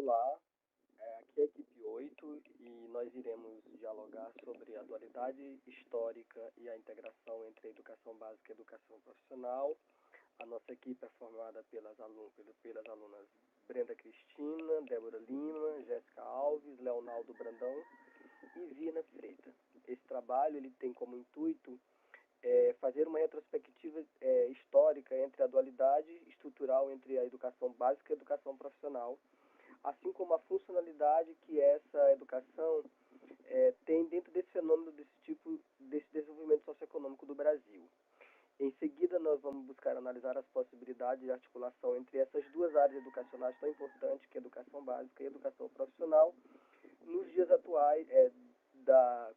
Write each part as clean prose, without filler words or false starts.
Olá, aqui é a equipe 8 e nós iremos dialogar sobre a dualidade histórica e a integração entre a educação básica e a educação profissional. A nossa equipe é formada pelas alunas Brenda Cristina, Débora Lima, Jéssica Alves, Leonardo Brandão e Virna Freitas. Esse trabalho ele tem como intuito fazer uma retrospectiva histórica entre a dualidade estrutural entre a educação básica e a educação profissional, assim como a funcionalidade que essa educação tem dentro desse fenômeno, desse desenvolvimento socioeconômico do Brasil. Em seguida, nós vamos buscar analisar as possibilidades de articulação entre essas duas áreas educacionais tão importantes, que é a educação básica e a educação profissional, nos dias atuais,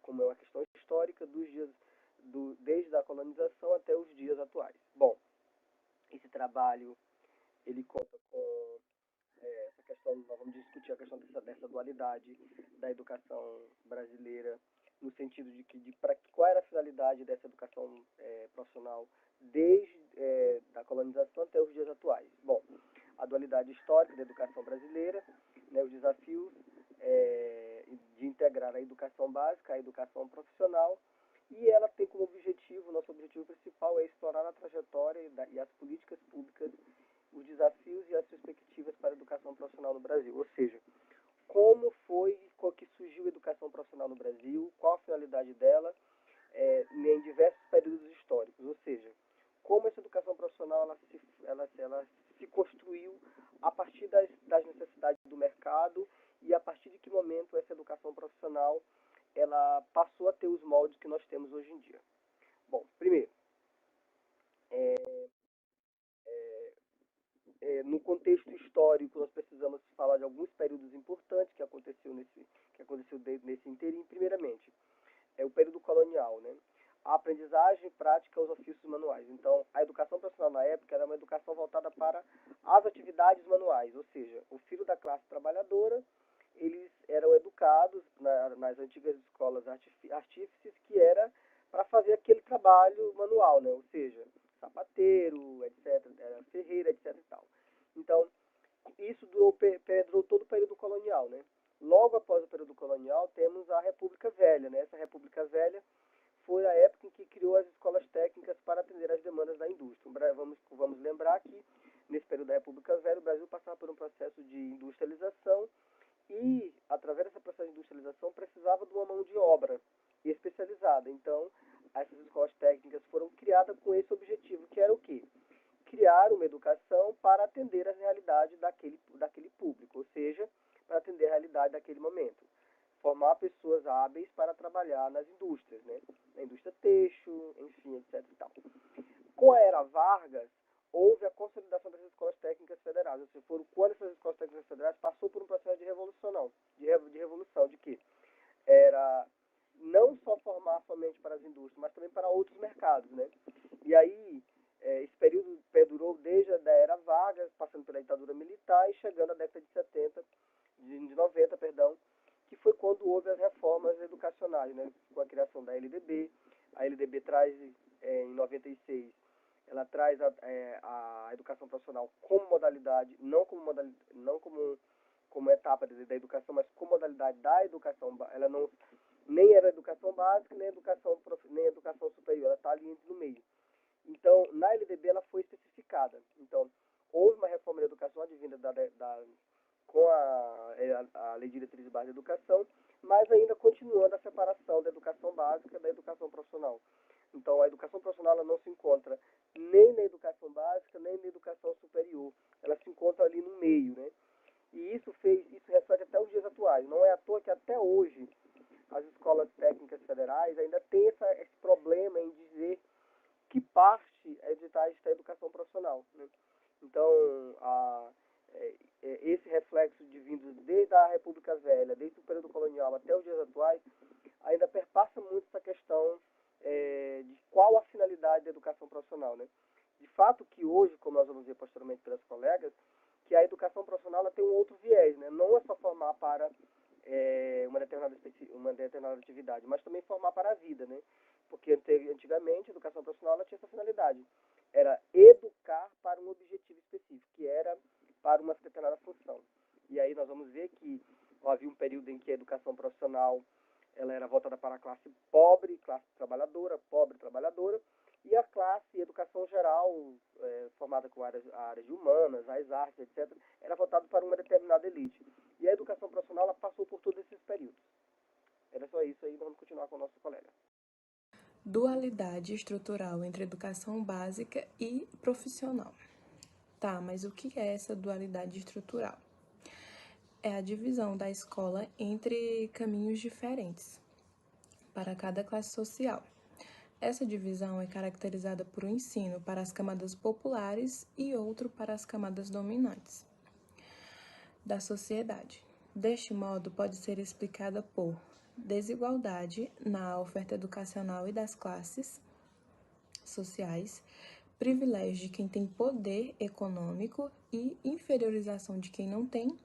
como é uma questão histórica, desde a colonização até os dias atuais. Bom, esse trabalho ele conta com essa questão, nós vamos discutir a questão dessa dualidade da educação brasileira, no sentido qual era a finalidade dessa educação profissional desde da colonização até os dias atuais. Bom, a dualidade histórica da educação brasileira, os desafios de integrar a educação básica, a educação profissional, e ela tem como nosso objetivo principal é explorar a trajetória e as políticas públicas, os desafios e as perspectivas para a educação profissional no Brasil, ou seja, como foi que surgiu a educação profissional no Brasil, qual a finalidade dela em diversos períodos históricos, ou seja, como essa educação profissional ela se construiu a partir das necessidades do mercado e a partir de que momento essa educação profissional ela passou a ter os moldes que nós temos hoje em dia. Bom, primeiro, no contexto histórico, nós precisamos falar de alguns períodos importantes que aconteceu nesse inteirinho. Primeiramente, o período colonial, né? A aprendizagem prática aos ofícios manuais. Então, a educação profissional na época era uma educação voltada para as atividades manuais, ou seja, o filho da classe trabalhadora, eles eram educados nas antigas escolas artífices, que era para fazer aquele trabalho manual, né? Ou seja, sapateiro, etc., ferreira, etc. e tal. Então, isso durou todo o período colonial, né? Logo após o período colonial, temos a República Velha, né? Essa República Velha foi a época em que criou as escolas técnicas para atender às demandas da indústria. Vamos lembrar que, nesse período da República Velha, o Brasil passava por um processo de industrialização e, através desse processo de industrialização, precisava de uma mão de obra especializada. Então, essas escolas técnicas foram criadas com esse objetivo, que era o quê? Criar uma educação para atender às realidades daquele público, ou seja, para atender a realidade daquele momento. Formar pessoas hábeis para trabalhar nas indústrias, né? Na indústria têxtil, enfim, etc. E tal. Com a era Vargas, houve a consolidação das escolas técnicas federais, ou seja, quando essas escolas técnicas federais passou por um processo de revolução, de que era não só formar somente para as indústrias, mas também para outros mercados, né? E aí, esse período perdurou desde a era Vargas, passando pela ditadura militar e chegando à década de 90, que foi quando houve as reformas educacionais, né? Com a criação da LDB. A LDB traz, em 96, ela traz a educação profissional como modalidade, não como etapa da educação, mas como modalidade da educação. Ela não nem era educação básica, nem educação superior, ela está ali no meio. Então, na LDB ela foi especificada. Então, houve uma reforma da educação advinda com a Lei de Diretrizes Básicas da Educação, mas ainda continuando a separação da educação básica da educação profissional. Então, a educação profissional ela não se encontra nem na educação básica, nem na educação superior. Ela se encontra ali no meio, né? E isso reflete até os dias atuais. Não é à toa que até hoje as escolas técnicas federais ainda têm esse problema em dizer que parte é de educação profissional, né? Então, esse reflexo de vindo desde a República Velha, desde o período colonial até os dias atuais, ainda perpassa muito essa questão de qual a finalidade da educação profissional, né? De fato que hoje, como nós vamos ver posteriormente pelas colegas, que a educação profissional ela tem um outro viés, né? Não é só formar para uma determinada atividade, mas também formar para a vida, né? Porque antigamente a educação profissional ela tinha essa finalidade, era educar para um objetivo específico, que era para uma determinada função. E a aí nós vamos ver que havia um período em que a educação profissional ela era voltada para a classe pobre, classe trabalhadora, e a classe educação geral, formada com áreas de humanas, as artes, etc., era voltada para uma determinada elite. E a educação profissional ela passou por todos esses períodos. Era só isso aí, vamos continuar com o nosso colega. Dualidade estrutural entre educação básica e profissional. Tá, mas o que é essa dualidade estrutural? É a divisão da escola entre caminhos diferentes para cada classe social. Essa divisão é caracterizada por um ensino para as camadas populares e outro para as camadas dominantes da sociedade. Deste modo, pode ser explicada por desigualdade na oferta educacional e das classes sociais, privilégio de quem tem poder econômico e inferiorização de quem não tem,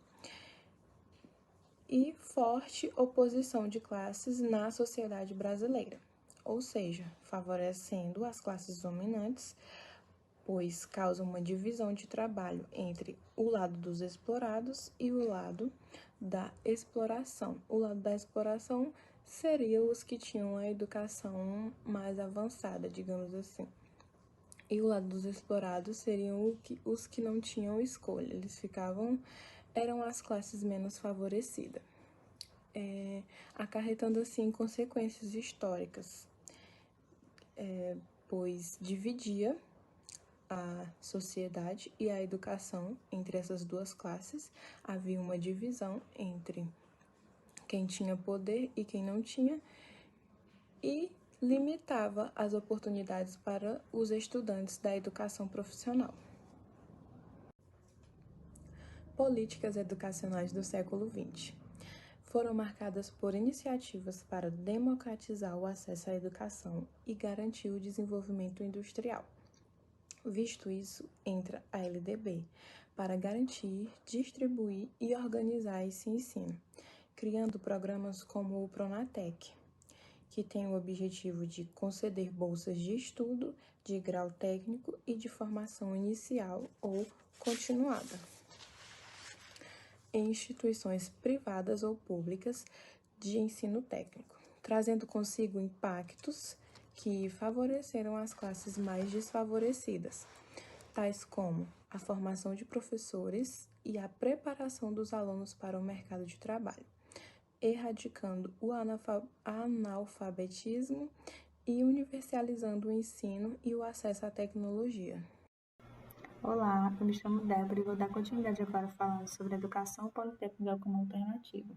e forte oposição de classes na sociedade brasileira, ou seja, favorecendo as classes dominantes, pois causa uma divisão de trabalho entre o lado dos explorados e o lado da exploração. O lado da exploração seria os que tinham a educação mais avançada, digamos assim. E o lado dos explorados seriam os que não tinham escolha, eram as classes menos favorecidas, acarretando assim consequências históricas, pois dividia a sociedade e a educação entre essas duas classes. Havia uma divisão entre quem tinha poder e quem não tinha, e limitava as oportunidades para os estudantes da educação profissional. Políticas educacionais do século XX foram marcadas por iniciativas para democratizar o acesso à educação e garantir o desenvolvimento industrial. Visto isso, entra a LDB para garantir, distribuir e organizar esse ensino, criando programas como o Pronatec, que tem o objetivo de conceder bolsas de estudo, de grau técnico e de formação inicial ou continuada em instituições privadas ou públicas de ensino técnico, trazendo consigo impactos que favoreceram as classes mais desfavorecidas, tais como a formação de professores e a preparação dos alunos para o mercado de trabalho, erradicando o analfabetismo e universalizando o ensino e o acesso à tecnologia. Olá, eu me chamo Débora e vou dar continuidade agora falando sobre a educação politécnica como alternativa.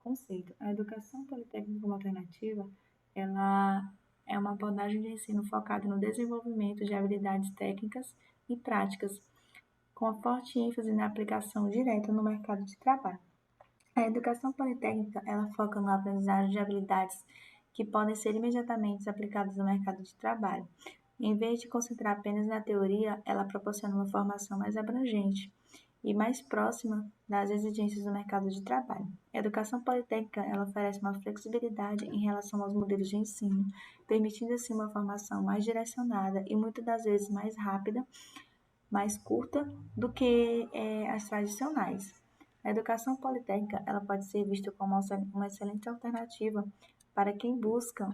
Conceito: a educação politécnica como alternativa, ela é uma abordagem de ensino focada no desenvolvimento de habilidades técnicas e práticas, com a forte ênfase na aplicação direta no mercado de trabalho. A educação politécnica, ela foca na aprendizagem de habilidades que podem ser imediatamente aplicadas no mercado de trabalho. Em vez de concentrar apenas na teoria, ela proporciona uma formação mais abrangente e mais próxima das exigências do mercado de trabalho. A educação politécnica, ela oferece uma flexibilidade em relação aos modelos de ensino, permitindo assim uma formação mais direcionada e muitas das vezes mais rápida, mais curta do que as tradicionais. A educação politécnica, ela pode ser vista como uma excelente alternativa para quem busca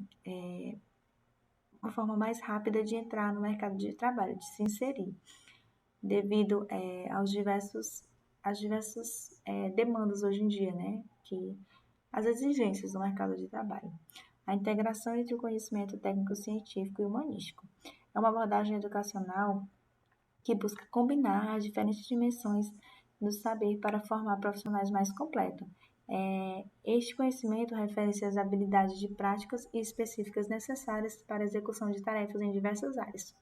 uma forma mais rápida de entrar no mercado de trabalho, de se inserir, devido às diversas demandas hoje em dia, né? As exigências do mercado de trabalho. A integração entre o conhecimento técnico-científico e humanístico. É uma abordagem educacional que busca combinar as diferentes dimensões do saber para formar profissionais mais completos. Este conhecimento refere-se às habilidades de práticas e específicas necessárias para a execução de tarefas em diversas áreas.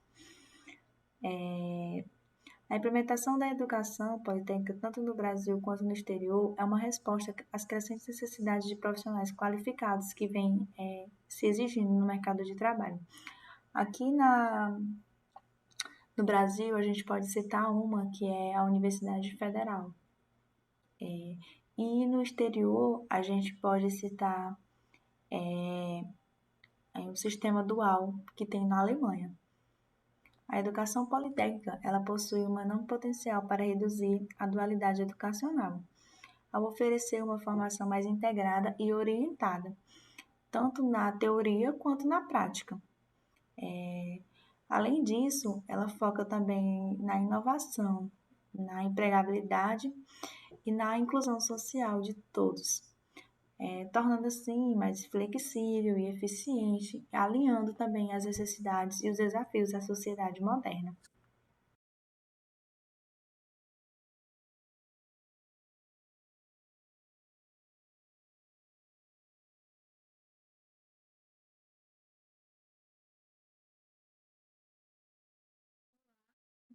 A implementação da educação politécnica, tanto no Brasil quanto no exterior, é uma resposta às crescentes necessidades de profissionais qualificados que vêm se exigindo no mercado de trabalho. Aqui no Brasil, a gente pode citar uma, que é a Universidade Federal. E no exterior, a gente pode citar o sistema dual que tem na Alemanha. A educação politécnica, ela possui um enorme potencial para reduzir a dualidade educacional. ao oferecer uma formação mais integrada e orientada, tanto na teoria quanto na prática. Além disso, ela foca também na inovação, na empregabilidade e na inclusão social de todos, tornando assim mais flexível e eficiente, alinhando também as necessidades e os desafios da sociedade moderna.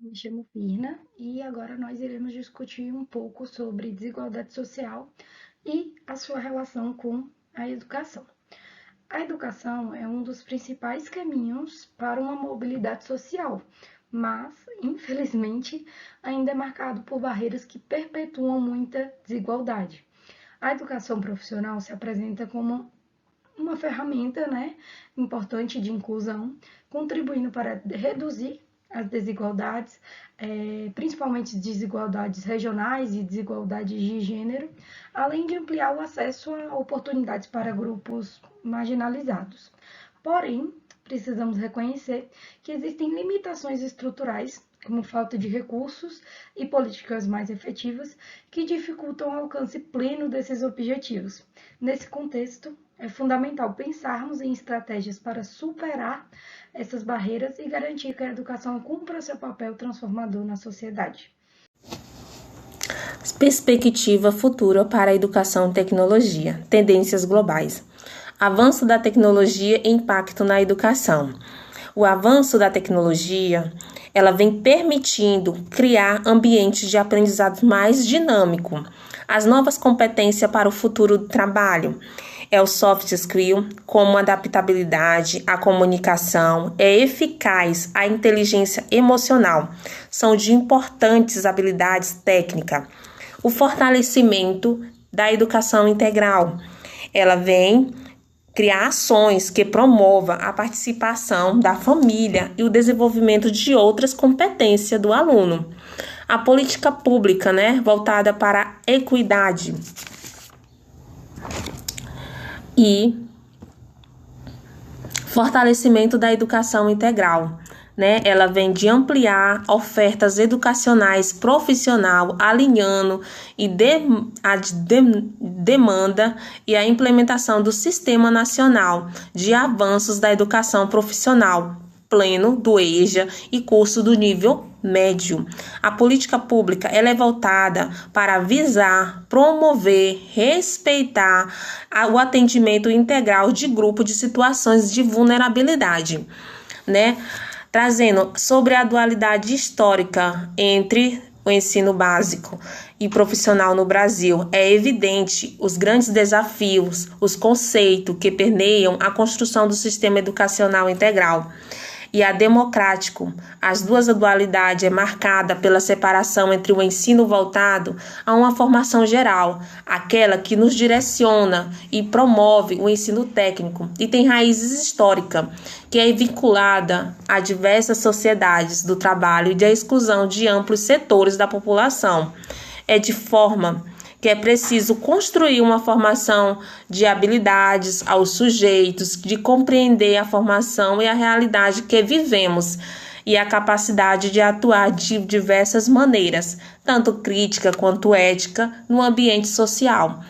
Me chamo Virna e agora nós iremos discutir um pouco sobre desigualdade social e a sua relação com a educação. A educação é um dos principais caminhos para uma mobilidade social, mas, infelizmente, ainda é marcado por barreiras que perpetuam muita desigualdade. A educação profissional se apresenta como uma ferramenta, importante de inclusão, contribuindo para reduzir as desigualdades, principalmente desigualdades regionais e desigualdades de gênero, além de ampliar o acesso a oportunidades para grupos marginalizados. Porém, precisamos reconhecer que existem limitações estruturais, como falta de recursos e políticas mais efetivas, que dificultam o alcance pleno desses objetivos. Nesse contexto, é fundamental pensarmos em estratégias para superar essas barreiras e garantir que a educação cumpra seu papel transformador na sociedade. Perspectiva futura para a educação e tecnologia. Tendências globais. Avanço da tecnologia e impacto na educação. O avanço da tecnologia, ela vem permitindo criar ambientes de aprendizado mais dinâmico. As novas competências para o futuro do trabalho é o soft skill, como a adaptabilidade, a comunicação, é eficaz, a inteligência emocional. São de importantes habilidades técnicas. O fortalecimento da educação integral. Ela vem criar ações que promovam a participação da família e o desenvolvimento de outras competências do aluno. A política pública, voltada para a equidade. E fortalecimento da educação integral, Ela vem de ampliar ofertas educacionais profissional, alinhando a demanda e a implementação do Sistema Nacional de Avanços da Educação Profissional pleno do EJA e curso do nível médio. A política pública ela é voltada para visar, promover, respeitar o atendimento integral de grupo de situações de vulnerabilidade, Trazendo sobre a dualidade histórica entre o ensino básico e profissional no Brasil, é evidente os grandes desafios, os conceitos que permeiam a construção do sistema educacional integral. E a democrático, as duas dualidades é marcada pela separação entre o ensino voltado a uma formação geral, aquela que nos direciona e promove o ensino técnico e tem raízes históricas, que é vinculada a diversas sociedades do trabalho e da exclusão de amplos setores da população. É de forma que é preciso construir uma formação de habilidades aos sujeitos, de compreender a formação e a realidade que vivemos e a capacidade de atuar de diversas maneiras, tanto crítica quanto ética, no ambiente social.